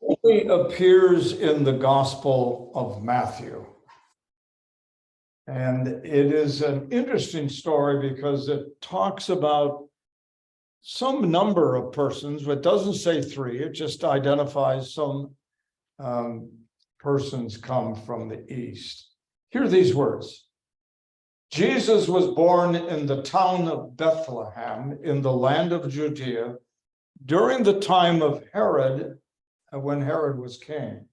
only appears in the Gospel of Matthew. And it is an interesting story because it talks about some number of persons, but doesn't say three. It just identifies some persons come from the east. Hear these words. Jesus was born in the town of Bethlehem in the land of Judea during the time of Herod, when Herod was king.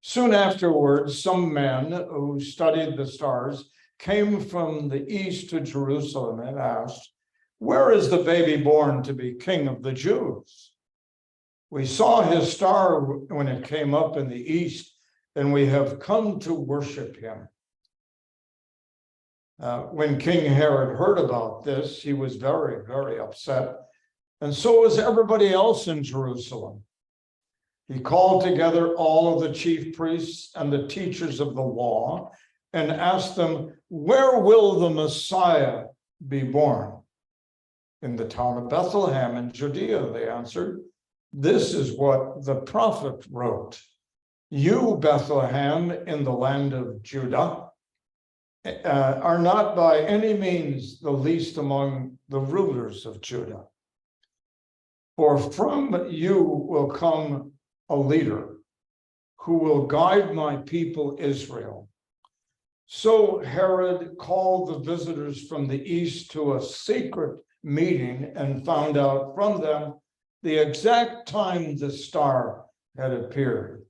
Soon afterwards, some men who studied the stars came from the east to Jerusalem and asked, "Where is the baby born to be king of the Jews? We saw his star when it came up in the east, and we have come to worship him." When King Herod heard about this, he was very, very upset. And so was everybody else in Jerusalem. He called together all of the chief priests and the teachers of the law and asked them, "Where will the Messiah be born?" "In the town of Bethlehem in Judea," they answered. "This is what the prophet wrote. You, Bethlehem, in the land of Judah, are not by any means the least among the rulers of Judah. For from you will come a leader who will guide my people Israel." So Herod called the visitors from the east to a secret meeting and found out from them the exact time the star had appeared.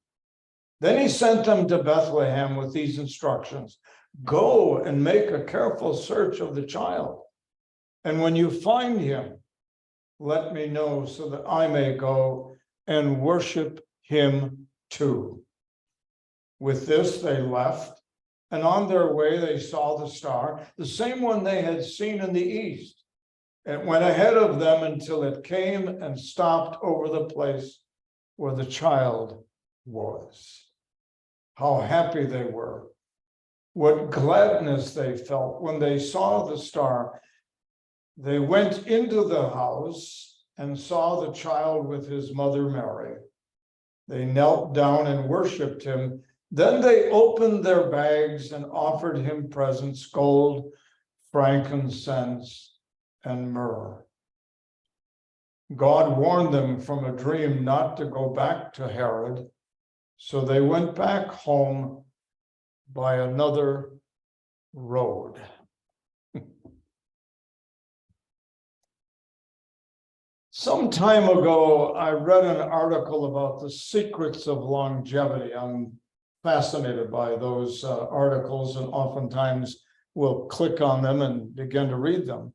Then he sent them to Bethlehem with these instructions: "Go and make a careful search of the child. And when you find him, let me know so that I may go and worship him too." With this, they left, and on their way, they saw the star, the same one they had seen in the east. It went ahead of them until it came and stopped over the place where the child was. How happy they were. What gladness they felt when they saw the star. They went into the house and saw the child with his mother Mary. They knelt down and worshiped him. Then they opened their bags and offered him presents: gold, frankincense, and myrrh. God warned them from a dream not to go back to Herod, so they went back home by another road. Some time ago, I read an article about the secrets of longevity. I'm fascinated by those articles, and oftentimes will click on them and begin to read them.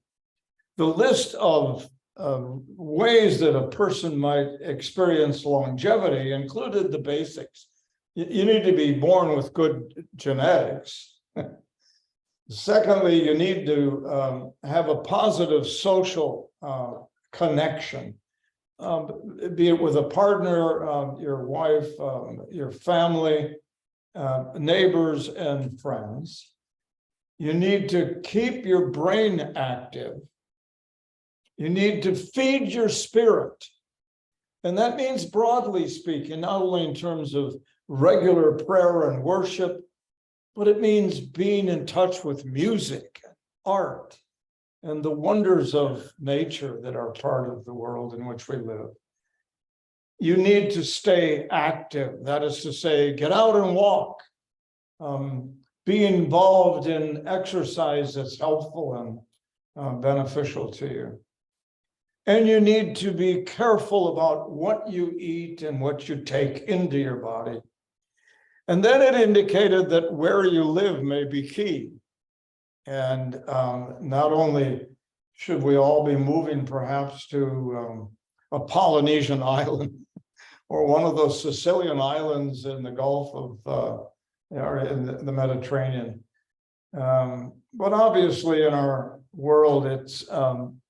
The list of ways that a person might experience longevity included the basics. You need to be born with good genetics. Secondly, you need to have a positive social connection, be it with a partner, your wife, your family, neighbors, and friends. You need to keep your brain active. You need to feed your spirit. And that means, broadly speaking, not only in terms of regular prayer and worship, but it means being in touch with music, art, and the wonders of nature that are part of the world in which we live. You need to stay active. That is to say, get out and walk. Be involved in exercise that's helpful and beneficial to you. And you need to be careful about what you eat and what you take into your body. And then it indicated that where you live may be key. And not only should we all be moving perhaps to a Polynesian island or one of those Sicilian islands in the Gulf of, or in the Mediterranean. But obviously in our world, it's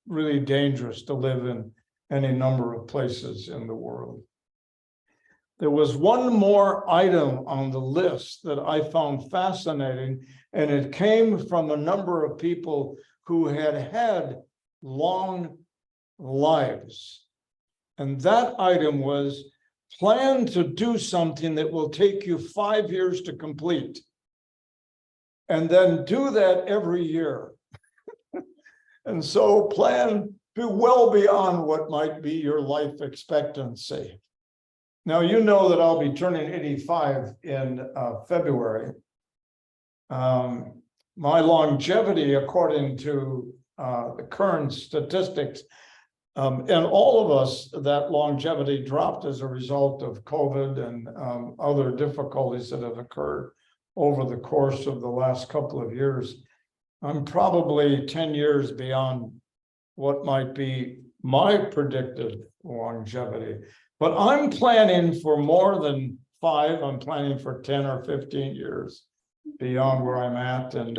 really dangerous to live in any number of places in the world. There was one more item on the list that I found fascinating, and it came from a number of people who had had long lives. And that item was Plan to do something that will take you 5 years to complete. And then do that every year. And so plan well beyond what might be your life expectancy. Now, you know that I'll be turning 85 in February. My longevity, according to the current statistics, and all of us, that longevity dropped as a result of COVID and other difficulties that have occurred over the course of the last couple of years. I'm probably 10 years beyond what might be my predicted longevity. But I'm planning for more than 5. I'm planning for 10 or 15 years beyond where I'm at. And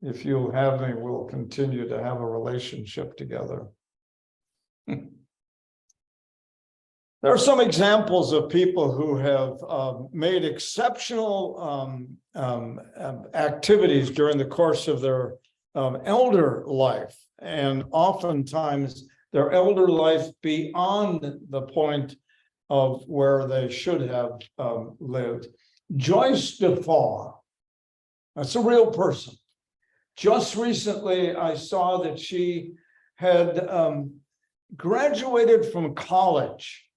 if you'll have me, we'll continue to have a relationship together. There are some examples of people who have made exceptional activities during the course of their elder life, and oftentimes their elder life beyond the point of where they should have lived. Joyce DeFaw, that's a real person. Just recently, I saw that she had graduated from college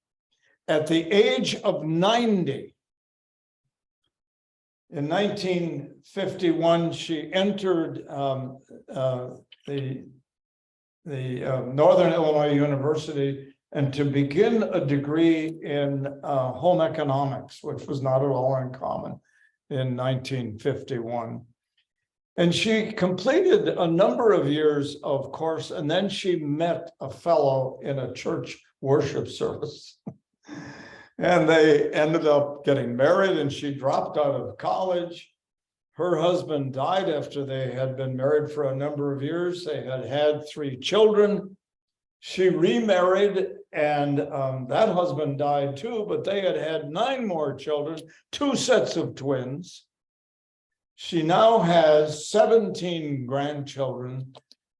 at the age of 90. In 1951, she entered the Northern Illinois University and to begin a degree in home economics, which was not at all uncommon in 1951. And she completed a number of years of course, and then she met a fellow in a church worship service. And they ended up getting married, and she dropped out of college. Her husband died after they had been married for a number of years. They had had 3 children. She remarried, and that husband died too, but they had had 9 more children, 2 sets of twins. She now has 17 grandchildren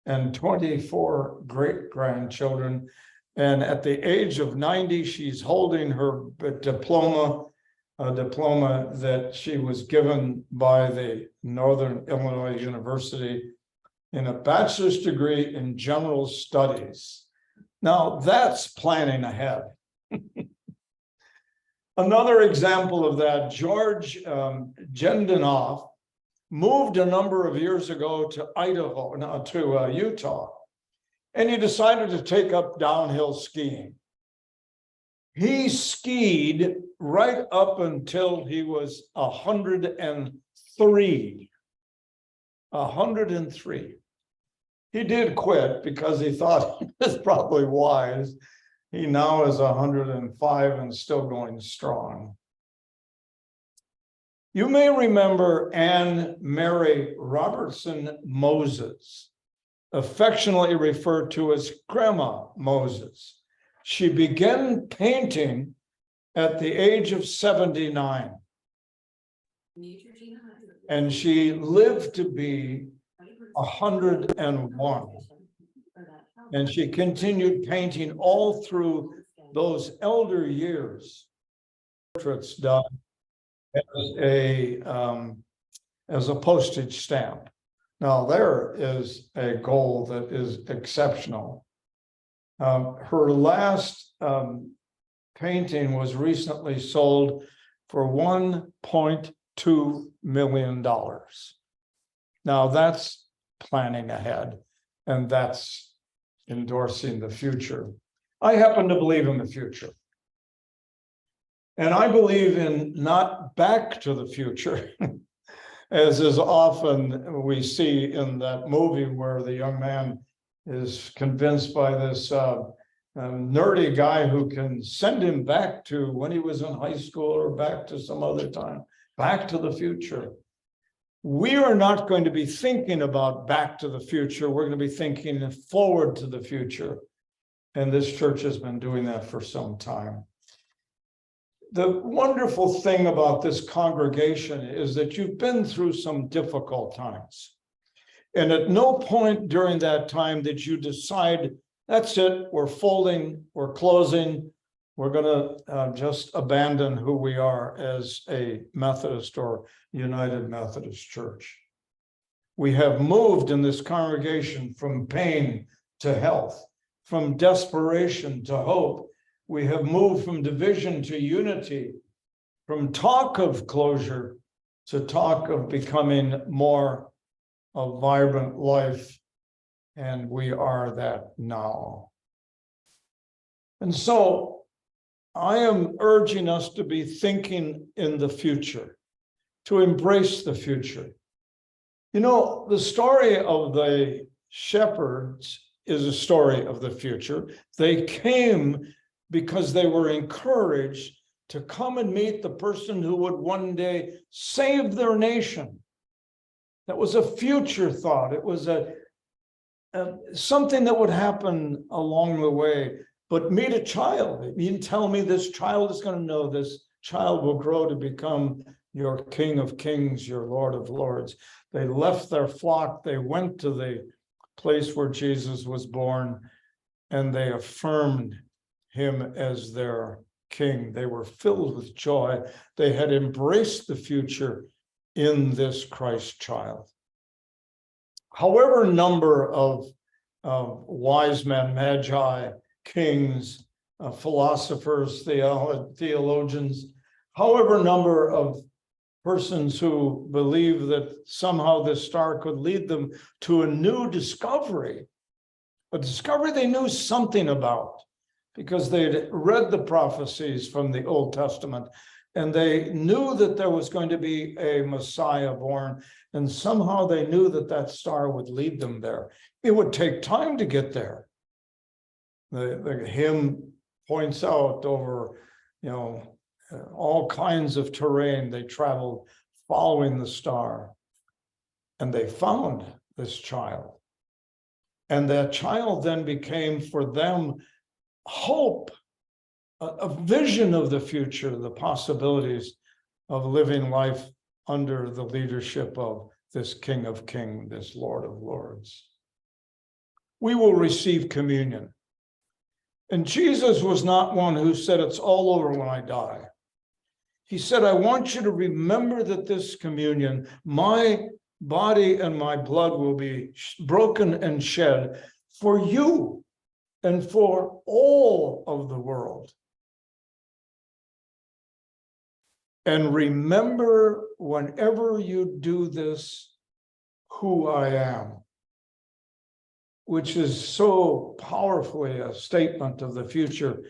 and 24 great-grandchildren. And at the age of 90, she's holding her diploma, a diploma that she was given by the Northern Illinois University in a bachelor's degree in general studies. Now, that's planning ahead. Another example of that, George Jendinoff moved a number of years ago to Utah. And he decided to take up downhill skiing. He skied right up until he was 103. 103. He did quit because he thought it was probably wise. He now is 105 and still going strong. You may remember Anne Mary Robertson Moses, affectionately referred to as Grandma Moses. She began painting at the age of 79. And she lived to be 101. And she continued painting all through those elder years. Portraits done as a postage stamp. Now, there is a goal that is exceptional. Her last painting was recently sold for $1.2 million. Now, that's planning ahead, and that's endorsing the future. I happen to believe in the future. And I believe in not back to the future, as is often we see in that movie where the young man is convinced by this nerdy guy who can send him back to when he was in high school or back to some other time, back to the future. We are not going to be thinking about back to the future. We're going to be thinking forward to the future. And this church has been doing that for some time. The wonderful thing about this congregation is that you've been through some difficult times. And at no point during that time did you decide, that's it, we're folding, we're closing, We're going to just abandon who we are as a Methodist or United Methodist Church. We have moved in this congregation from pain to health, from desperation to hope. We have moved from division to unity, from talk of closure to talk of becoming more of vibrant life. And we are that now. And so I am urging us to be thinking in the future, to embrace the future. You know, the story of the shepherds is a story of the future. They came because they were encouraged to come and meet the person who would one day save their nation. That was a future thought. It was something that would happen along the way. But meet a child. You can tell me this child is going to know, this child will grow to become your King of Kings, your Lord of Lords. They left their flock. They went to the place where Jesus was born, and they affirmed him as their king. They were filled with joy. They had embraced the future in this Christ child. However number of wise men, magi, kings, philosophers, theologians, however number of persons who believe that somehow this star could lead them to a new discovery, a discovery they knew something about because they'd read the prophecies from the Old Testament and they knew that there was going to be a Messiah born, and somehow they knew that that star would lead them there. It would take time to get there. The hymn points out over, all kinds of terrain. They traveled following the star, and they found this child. And that child then became for them hope, a vision of the future, the possibilities of living life under the leadership of this King of Kings, this Lord of Lords. We will receive communion. And Jesus was not one who said, it's all over when I die. He said, I want you to remember that this communion, my body and my blood will be broken and shed for you and for all of the world. And remember, whenever you do this, who I am, which is so powerfully a statement of the future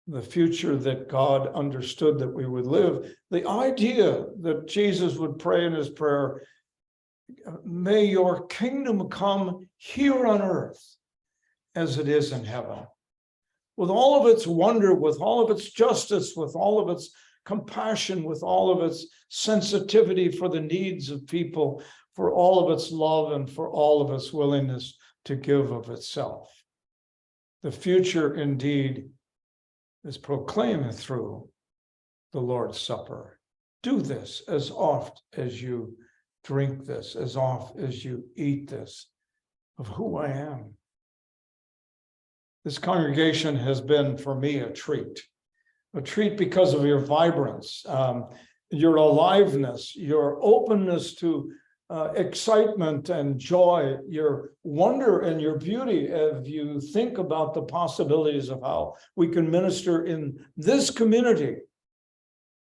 that God understood that we would live. The idea that Jesus would pray in his prayer, may your kingdom come here on earth as it is in heaven. With all of its wonder, with all of its justice, with all of its compassion, with all of its sensitivity for the needs of people, for all of its love, and for all of its willingness to give of itself. The future indeed is proclaimed through the Lord's Supper. Do this as oft as you drink this, as oft as you eat this, of who I am. This congregation has been for me a treat because of your vibrance, your aliveness, your openness to excitement and joy, your wonder and your beauty as you think about the possibilities of how we can minister in this community,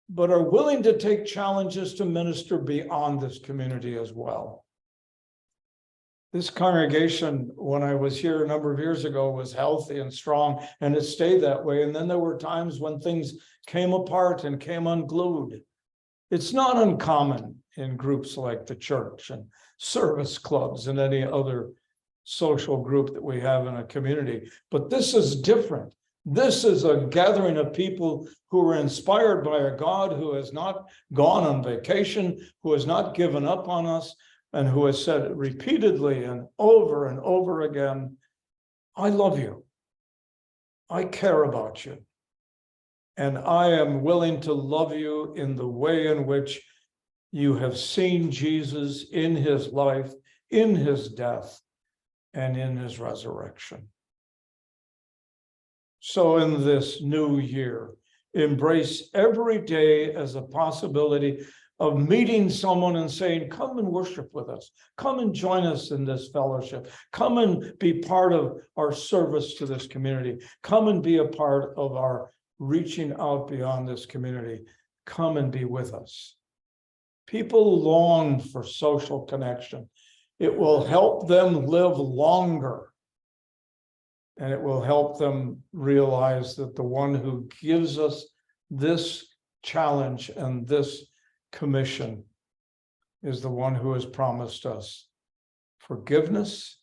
but are willing to take challenges to minister beyond this community as well. This congregation, when I was here a number of years ago, was healthy and strong, and it stayed that way. And then there were times when things came apart and came unglued. It's not uncommon in groups like the church and service clubs and any other social group that we have in a community. But this is different. This is a gathering of people who are inspired by a God who has not gone on vacation, who has not given up on us, and who has said repeatedly and over again, I love you. I care about you. And I am willing to love you in the way in which you have seen Jesus in his life, in his death, and in his resurrection. So in this new year, embrace every day as a possibility of meeting someone and saying, come and worship with us. Come and join us in this fellowship. Come and be part of our service to this community. Come and be a part of our reaching out beyond this community. Come and be with us. People long for social connection. It will help them live longer. And it will help them realize that the one who gives us this challenge and this commission is the one who has promised us forgiveness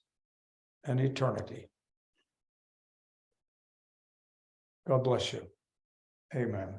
and eternity. God bless you. Amen.